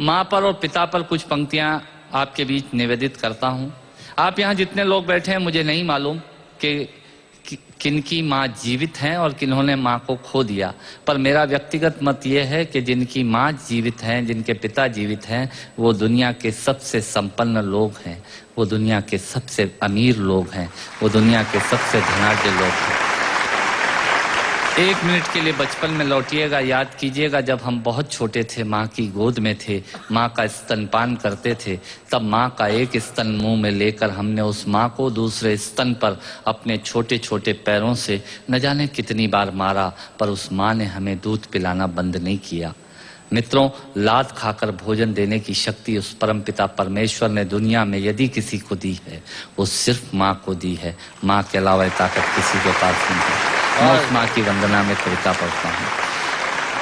माँ पर और पिता पर कुछ पंक्तियां आपके बीच निवेदित करता हूं। आप यहाँ जितने लोग बैठे हैं, मुझे नहीं मालूम कि किनकी माँ जीवित हैं और किन्होंने माँ को खो दिया, पर मेरा व्यक्तिगत मत यह है कि जिनकी माँ जीवित हैं, जिनके पिता जीवित हैं, वो दुनिया के सबसे संपन्न लोग हैं, वो दुनिया के सबसे अमीर लोग हैं, वो दुनिया के सबसे धनाढ्य लोग हैं। 1 मिनट के लिए बचपन में लौटिएगा, याद कीजिएगा जब हम बहुत छोटे थे, माँ की गोद में थे, माँ का स्तनपान करते थे, तब माँ का एक स्तन मुंह में लेकर हमने उस माँ को दूसरे स्तन पर अपने छोटे छोटे पैरों से न जाने कितनी बार मारा, पर उस माँ ने हमें दूध पिलाना बंद नहीं किया। मित्रों, लात खाकर भोजन देने की शक्ति उस परमपिता परमेश्वर ने दुनिया में यदि किसी को दी है, वो सिर्फ माँ को दी है। माँ के अलावा ताकत किसी के पास नहीं है। मैं उस माँ की वंदना में कविता पढ़ता हूँ।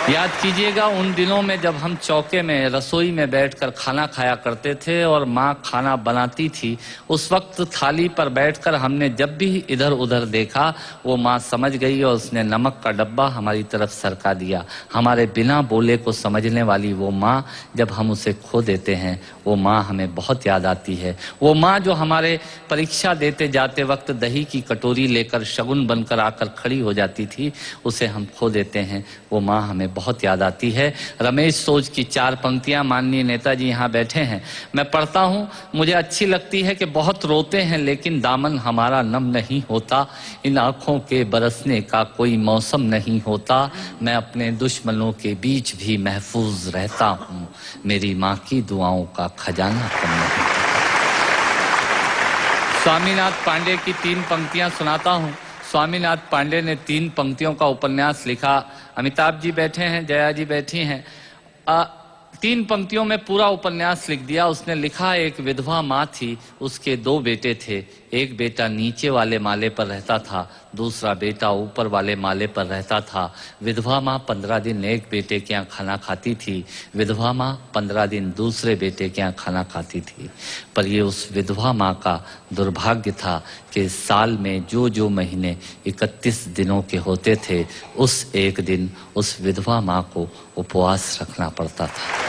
याद कीजिएगा उन दिनों में जब हम चौके में रसोई में बैठकर खाना खाया करते थे और माँ खाना बनाती थी, उस वक्त थाली पर बैठकर हमने जब भी इधर उधर देखा, वो माँ समझ गई और उसने नमक का डब्बा हमारी तरफ सरका दिया। हमारे बिना बोले को समझने वाली वो माँ, जब हम उसे खो देते हैं, वो माँ हमें बहुत याद आती है। वो माँ जो हमारे परीक्षा देते जाते वक्त दही की कटोरी लेकर शगुन बनकर आकर खड़ी हो जाती थी, उसे हम खो देते हैं। वो माँ हमें बहुत याद आती है। रमेश सोज की 4 पंक्तियां माननीय नेताजी यहाँ बैठे हैं, मैं पढ़ता हूँ। मुझे अच्छी लगती है कि बहुत रोते हैं लेकिन दामन हमारा नम नहीं होता, इन आंखों के बरसने का कोई मौसम नहीं होता, मैं अपने दुश्मनों के बीच भी महफूज रहता हूँ, मेरी माँ की दुआओं का खजाना कम नहीं। स्वामीनाथ पांडे की 3 पंक्तियां सुनाता हूँ। स्वामीनाथ पांडे ने 3 पंक्तियों का उपन्यास लिखा। अमिताभ जी बैठे हैं, जया जी बैठी हैं। 3 पंक्तियों में पूरा उपन्यास लिख दिया उसने। लिखा, एक विधवा माँ थी, उसके 2 बेटे थे। एक बेटा नीचे वाले माले पर रहता था, दूसरा बेटा ऊपर वाले माले पर रहता था। विधवा माँ 15 दिन एक बेटे के यहाँ खाना खाती थी, विधवा माँ 15 दिन दूसरे बेटे के यहाँ खाना खाती थी। पर ये उस विधवा माँ का दुर्भाग्य था कि साल में जो महीने 31 दिनों के होते थे, उस एक दिन उस विधवा माँ को उपवास रखना पड़ता था।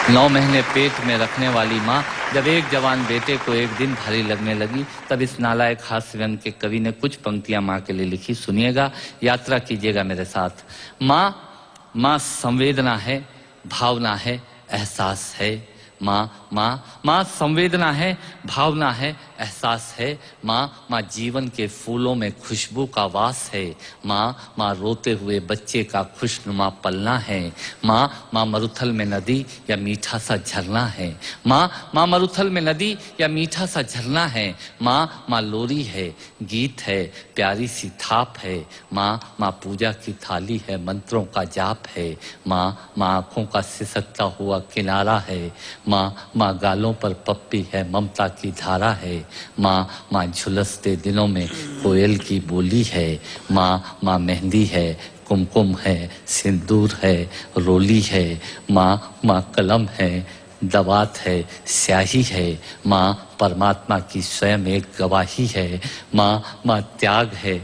9 महीने पेट में रखने वाली माँ जब एक जवान बेटे को एक दिन भारी लगने लगी, तब इस नालायक हास्य व्यंग के कवि ने कुछ पंक्तियां माँ के लिए लिखी। सुनिएगा, यात्रा कीजिएगा मेरे साथ। माँ संवेदना है, भावना है, एहसास है। माँ संवेदना है, भावना है, एहसास है। माँ जीवन के फूलों में खुशबू का वास है। माँ रोते हुए बच्चे का खुशनुमा पलना है। माँ मरुथल में नदी या मीठा सा झरना है। माँ मरुथल में नदी या मीठा सा झरना है। माँ लोरी है, गीत है, प्यारी सी थाप है। माँ पूजा की थाली है, मंत्रों का जाप है। माँ आंखों का सिसकता हुआ किनारा है। माँ गालों पर पप्पी है, ममता की धारा है। माँ झुलसते दिनों में कोयल की बोली है। माँ मेहंदी है, कुमकुम है, सिंदूर है, रोली है। माँ कलम है, दवात है, स्याही है। माँ परमात्मा की स्वयं एक गवाही है। माँ त्याग है,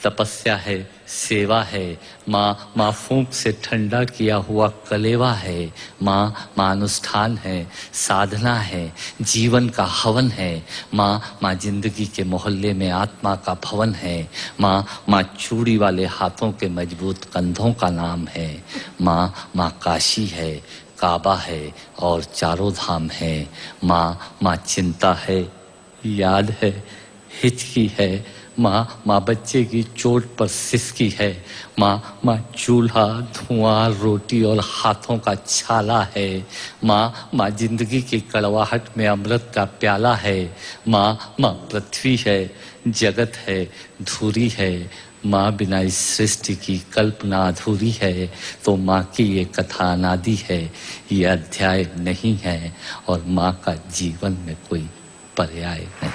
तपस्या है, सेवा है। माँ फूंक से ठंडा किया हुआ कलेवा है। माँ अनुष्ठान है, साधना है, जीवन का हवन है। माँ जिंदगी के मोहल्ले में आत्मा का भवन है। माँ चूड़ी वाले हाथों के मजबूत कंधों का नाम है। माँ काशी है, काबा है और चारों धाम है। माँ चिंता है, याद है, हिचकी है। माँ बच्चे की चोट पर सिसकी है। माँ चूल्हा, धुआं, रोटी और हाथों का छाला है। माँ जिंदगी की कड़वाहट में अमृत का प्याला है। माँ पृथ्वी है, जगत है, धुरी है। माँ बिना इस सृष्टि की कल्पना अधूरी है। तो माँ की ये कथा अनादि है, ये अध्याय नहीं है, और माँ का जीवन में कोई पर्याय नहीं,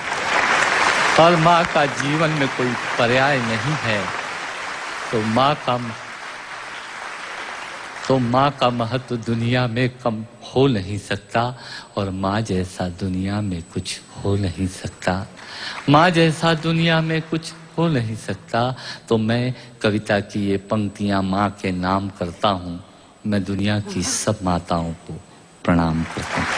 और माँ का जीवन में कोई पर्याय नहीं है। तो माँ का महत्व दुनिया में कम हो नहीं सकता, और माँ जैसा दुनिया में कुछ हो नहीं सकता। माँ जैसा दुनिया में कुछ हो नहीं सकता। तो मैं कविता की ये पंक्तियां माँ के नाम करता हूँ। मैं दुनिया की सब माताओं को प्रणाम करता हूँ।